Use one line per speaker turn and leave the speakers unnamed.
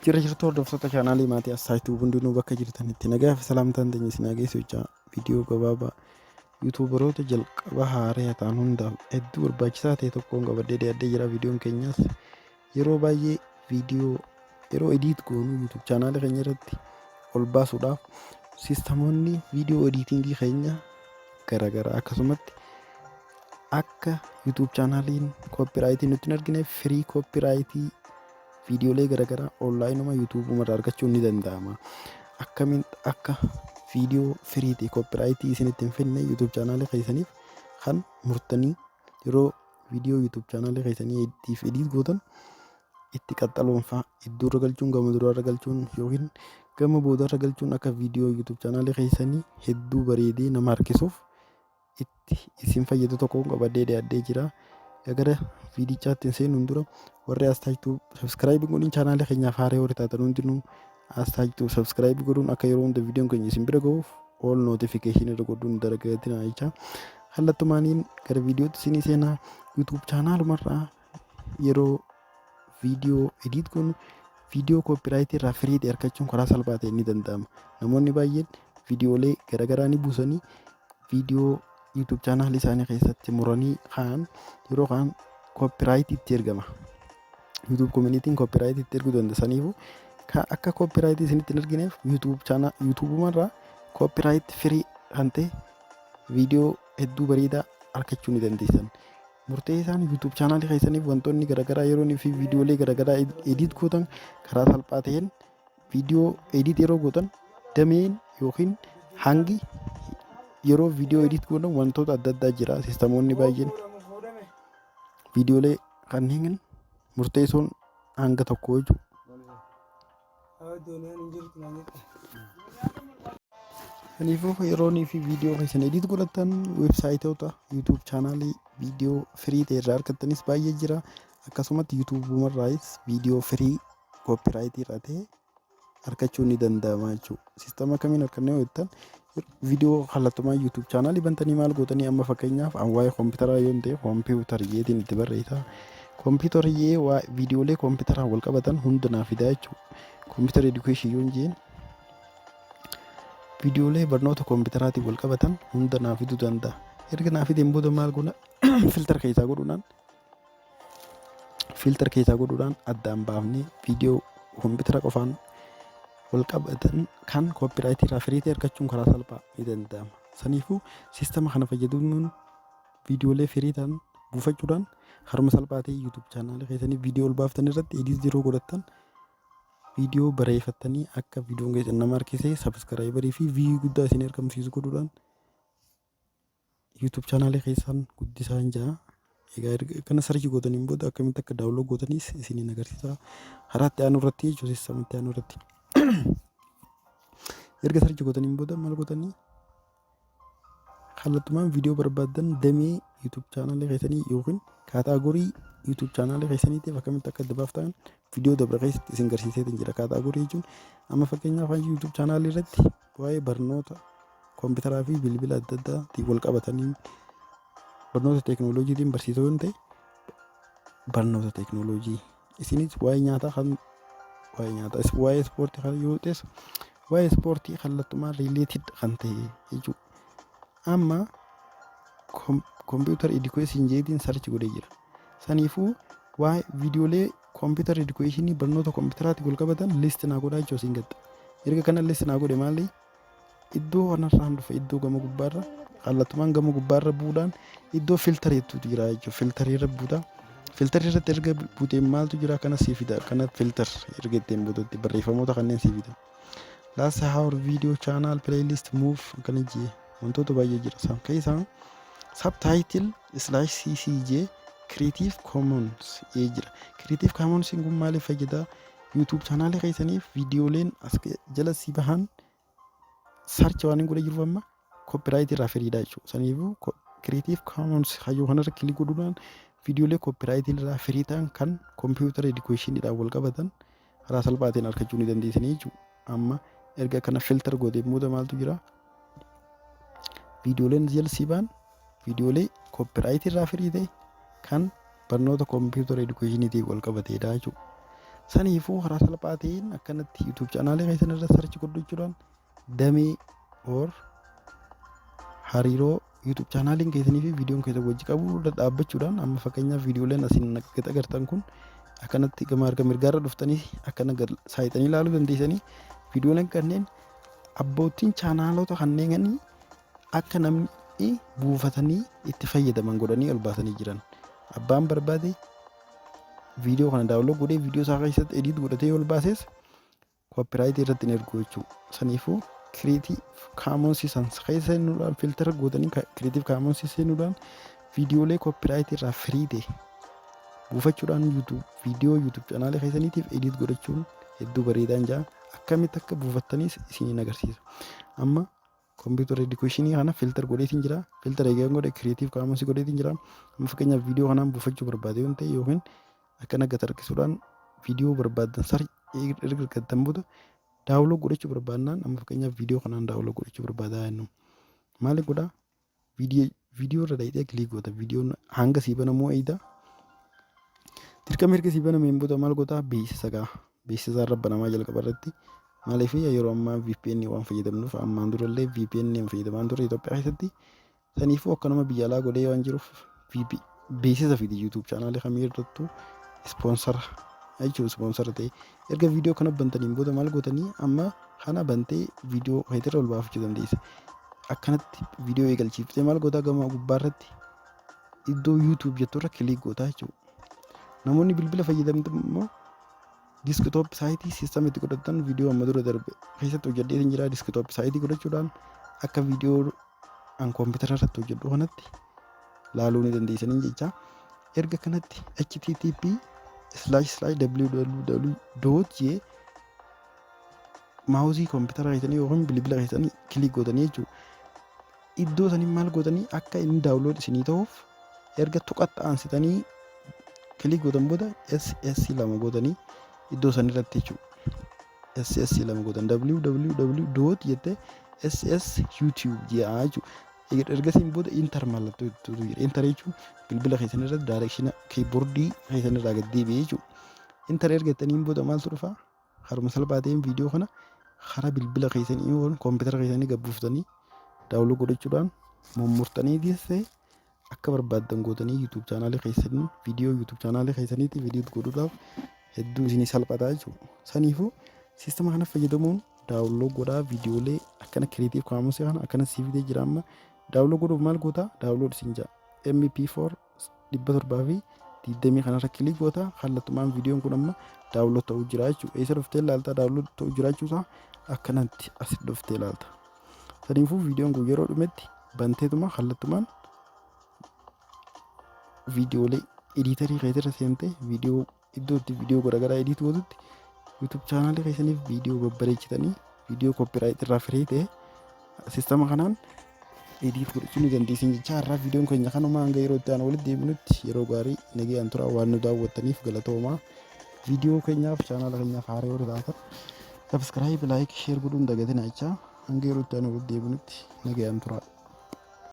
Tira jirtu hordoftoota chaanaalii maatii Assaayituu hundinuu bakka jirtanitti nagaa fi salaamtaan teenya isin geessu viidiyoo gabaabaa yuutuubaroota jalqaba haaraa ta'an hundaaf hedduu barbaachisaa ta'e tokkoon qabadee dhiyaadhee jira. Viidiyoon keenyas yeroo baay'ee viidiyoo yeroo ediit goonu yuutuub chaanaalii keenya irratti ol baasuudhaaf siistamoonni viidiyoo ediitingii keenya garaagaraa akkasumatti akka yuutuub chaanaaliin koopiraayitii nutti hin argineef firii koopiraayitii viidiyoolee garaagaraa onlaayinuma yuutuubuma irraa argachuun ni danda'ama. Akkamiin akka viidiyoo firiitii koopiraayitii isinitti hin fidne yuutuub chaanaalii keessaniif kan murtanii yeroo viidiyoo yuutuub chaanaalii keessanii ediit gootan itti qaxxaloonfaa iddoo irra galchuun gama duraa irra galchuun yookiin gama booda irra galchuun akka viidiyoo yuutuub chaanaalii keessanii hedduu bareedee nama harkisuuf itti isin fayyadu tokkoon qabadee dhiyaadhee jira. Gara viidichaatti seenuun dura warri Assaayituu subscribe godhuun chaanaalii keenyaaf haaraa warri taatan hundinuu Assaayituu subscribe godhuun akka yeroo hunda viidiyoon keenya isin bira gahuuf all notification irra godhuun dalagatina jecha. Kallattumaaniin gara viidiyootti isinii seenaa yuutuub chaanaalumarraa yeroo viidiyoo ediit goonu viidiyoo koopiraayitii irraa firiitii argachuun karaa salphaa ta'een ni danda'ama. Namoonni baay'een viidiyoolee garaagaraa ni buusanii viidiyoo YouTube chaanaalii isaanii keessatti muranii kaan yeroo kaan koopiraayitii itti ergama. YouTube community'n koopiraayitii itti erguu danda'aniifu akka koopiraayitii isinitti hin argineef yuutuubumarraa koopiraayitii firii kan ta'e viidiyoo hedduu bareedaa argachuu ni dandeessan. Murtee isaan YouTube chaanaalii keessaniif wantoonni garaagaraa yeroo fi viidiyoolee garaagaraa ediit gootan karaa salphaa ta'een viidiyoo ediit yeroo gootan dameen yookiin hangi yeroo viidiyoo ediit gootan wantoota adda addaa jira. Siistamoonni baay'een viidiyoolee kanneen murteessoon hanga tokko kanaafuu yeroo fi viidiyoo keessan ediit godhatan weebsaayitoota yuutuub chaanaalii viidiyoo firii ta'e irraa argattanis baay'ee jira. Akkasumatti yuutuubumarraayis viidiyoo firii koopiraayitii irraa ta'e argachuun ni danda'ama jechuudha. Siistama kamiin argannee yoo jettan viidiyoo kallattumaa yuutuub chaanaalii bantanii maal gootanii amma fakkeenyaaf waa'ee kompiitaraa yoo ta'e kompiitariyyeetiin itti barreessa. Kompiitariyyee viidiyoolee kompiitaraa wal qabatan hunda naaf fidaa jechuudha. Kompiitara edukeeshin yoo jeen viidiyoolee barnoota kompiitaraatiin wal qabatan hunda naaf fiduu danda'a. Erga naaf fideen booda maal goona filtara keessaa godhuudhaan addaan baafnee viidiyoo kompiitara qofaan wal qabatan kan koopiraayitii irraa firiitii argachuun karaa salphaa ni danda'ama. Saniifuu siistama kana fayyadamuun viidiyoolee firii ta'an buufachuudhaan harma salphaa ta'e yuutuub chaanaalii keessanii viidiyoo ol baaftan irratti ediit yeroo godhattan viidiyoo bareeffattanii akka viidiyoon keessan nama harkisee sabskraayibarii fi viiyuu guddaa isin argamsiisu godhuudhaan yuutuub chaanaalii keessan guddisaa hin jira. Egaa kana sarchi gootaniin booda akkamitti akka daawunlood gootaniis isiniin agarsiisa. Haraatti aanu irratti jechuun siistamatti aanu irratti. Erga sarchi gootaniin booda maal gootanii kallattumaan viidiyoo barbaadan damee yuutuub chaanaalii keessanii yookiin kaataagorii yuutuub chaanaalii keessaniitiif akkamitti akka adda baaftan viidiyoo dabra keessatti isin agarsiiseetiin jira. Kaataagorii jechuun amma fakkeenyaaf yuutuub chaanaalii irratti waa'ee barnoota kompiitaraa fi bilbila adda addaatiin wal qabatanii barnoota teekinooloojiitiin barsiisuu yoo ta'e barnoota teekinooloojii isinis waa'ee nyaataa waa'ee ispoortii kan yoo ta'es waa'ee ispoortii kallattumaan riileetid kan ta'e jechuudha. Amma kompiitara edukeeshin jeetiin sarchi godhee jira. Saniifuu waa'ee viidiyoolee kompiitara edukeeshinii barnoota kompiitaraatiin wal qabatan liist naa godhaa jechuudha isin gadda. Erga kana liist naa godhe maali iddoo kanarraan dhufe iddoo gama gubbaarra kallattumaan gama gubbaarra buudhaan iddoo filtareetu jira jechuudha. Filtarii irra buutaa. Filtarii irratti erga buuteen maaltu jira kana sii fida. Kana filtar erga ittiin buututti barreeffamoota kanneen sii fida. Last hour video channel playlist move akkana jee wantoota baay'ee jira. Isaan keessaa subtitle /ccj creative commons jira. Creative commons kun maaliif fayyada? YouTube chaanaalii keessaniif viidiyooleen as jala si bahan search waan godhe jiru amma koopiraayitii irraa firiidha jechuudha. Saniifuu creative commons hayyuu kanarra kilik godhuudhaan viidiyoolee koopiraayitii irraa firii ta'an kan kompiitara edukeeshiniidhaan wal qabatan karaa salphaatiin argachuu ni dandeessanii jechuudha. Amma erga kana filter godhee booda maaltu jira? Viidiyooleen jala si bahan viidiyoolee koopiraayitii irraa firii ta'e kan barnoota kompiitara edukeeshiniitiin wal qabateedha jechuudha. Saniifuu karaa salphaa ta'een akkanatti YouTube chaanaalii keessan irra sarchi godhachuudhaan damee or hariiroo YouTube chaanaaliin keessanii fi viidiyoon keessan wajji qabu irra dhaabbachuudhaan amma fakkeenyaaf viidiyooleen asiin agartan kun akkanatti gama harka mirgaarra dhuftanii akkana saayitanii ilaaluu dandeessanii viidiyooleen kanneen abbootiin chaanaalota kanneen akka namni buufatanii itti fayyadaman godhanii ol baasanii jiran. Abbaan barbaade viidiyoo kana daawunlood godhee viidiyoo isaa keessatti edit godhatee ol baases koopiraayitii irratti hin ergu jechuudha. Saniifuu Creative Commons keessa seenuudhaan filtera gootanii Creative Commons seenuudhaan viidiyoolee koopiraayitii irraa firii ta'e buufachuudhaan viidiyoo YouTube chaanaalii keessaniitiif edit godhachuun hedduu bareedaan jira. Akkamitti akka buufattanis isiniin agarsiisa. Amma computer education kana filter godheetiin jira. Filter eegaan godhe Creative Commons godheetiin jira. Amma fakkeenyaaf viidiyoo kanaan buufachuu barbaade yoo ta'e yookiin akkana gad harkisuudhaan viidiyoo barbaadan erga argattan booda daawunlood godhachuu barbaadnaan amma fakkeenyaaf viidiyoo kanaan daawunlood godhachuu barbaadaa jennu. Maali godhaa? Viidiyoo irra dhaqxee kilik goota. Viidiyoon hanga sii banamoo eeyida. Dirqama erga sii banameen booda maal gootaa? Beeksisa gaa. Beeksisa irra banamaa jalqaba irratti. Maaliif yeroo ammaa VPN waan fayyadamnuuf ammaan durallee VPN hin fayyadamaan ture Itoophiyaa keessatti. Saniifuu akkanuma biyya alaa godhee waan jiruuf beeksisa fidi YouTube chaanaalii kamii irrattuu ispoonsara jechuun ispoonsara ta'e erga viidiyoo kana bantaniin booda maal gootanii amma kana bantee viidiyoo heetirra ol baafachuu dandeessa. Akkanatti viidiyoo eegalchiiftee maal gootaa gama gubbaa irratti iddoo YouTube jettu irra kilik gootaa jechuudha. Namoonni bilbila fayyadamtan immoo diskitoop saayitii siistama itti godhatan viidiyoo amma dura darbe keessatti hojjedheetiin jira. Diskitoop saayitii godhachuudhaan akka viidiyoo an koompitara irratti hojjedhu kanatti laaluu ni dandeessanii jecha. Erga kanatti http://www.j maawuzii koompitara keessanii yookiin bilbila keessanii kilik gootanii jechuudha. Iddoo sanii maal gootanii akka inni daawunlood isinii ta'uuf erga tuqatta aansitanii kilik gootan booda SSC lama gootanii iddoo sanii irratti jechuudha. SSC lama gootan www. jettee SS YouTube jedhaa jechuudha. Ergasiin booda intar mallattoo jira. Intar jechuun bilbila keessan irratti daayireekshina kiiboordii keessan irraa gad deebi'ee jechuudha. Intar ergataniin booda maaltu dhufa? Haruma salphaa ta'een viidiyoo kana karaa bilbila keessanii yookiin koompitara keessanii gabbuuftanii daawunlood godhachuudhaan mummurtanii dhiyeessee akka barbaaddan gootanii YouTube chaanaalii keessanii viidiyoo YouTube chaanaalii keessaniitti viidiyoo godhuudhaaf hedduu isinii salphataa jechuudha. Saniifuu siistama kana fayyadamuun daawunlood godhaa viidiyoolee akkana Creative Commons kana akkana siifitee jira. Amma daawunlood godhuuf maal gootaa? Daawunlood isin jaa MP4 720 kanarra kilik goota. Kallattumaan viidiyoon kun amma daawunlood ta'uu jira jechuudha. Eessa dhuftee ilaalta daawunlood ta'uu jiraachuusaa akkanatti as dhuftee ilaalta. Saniifuu viidiyoon kun yeroo dhumetti banteetuma kallattumaan viidiyoolee editarii keessarra seentee viidiyoo iddootti viidiyoo garaagaraa edit gootutti YouTube chaanaalii keessaniif viidiyoo babbareechitanii viidiyoo koopiraayit irraa firii ta'e siistama kanaan edit godhachuu ni dandeessin jecha. Har'aa viidiyoon keenya kanuma hanga yeroo itti aanu walitti deebinutti yeroo gaarii nagaan tura. Waan nu daawwattaniif galatoomaa. Viidiyoo keenyaaf chaanaala keenyaaf haaraa yoo taatan subscribe, like, share godhuun dagatina jecha. Hanga yeroo itti aanu walitti deebinutti nagaan tura.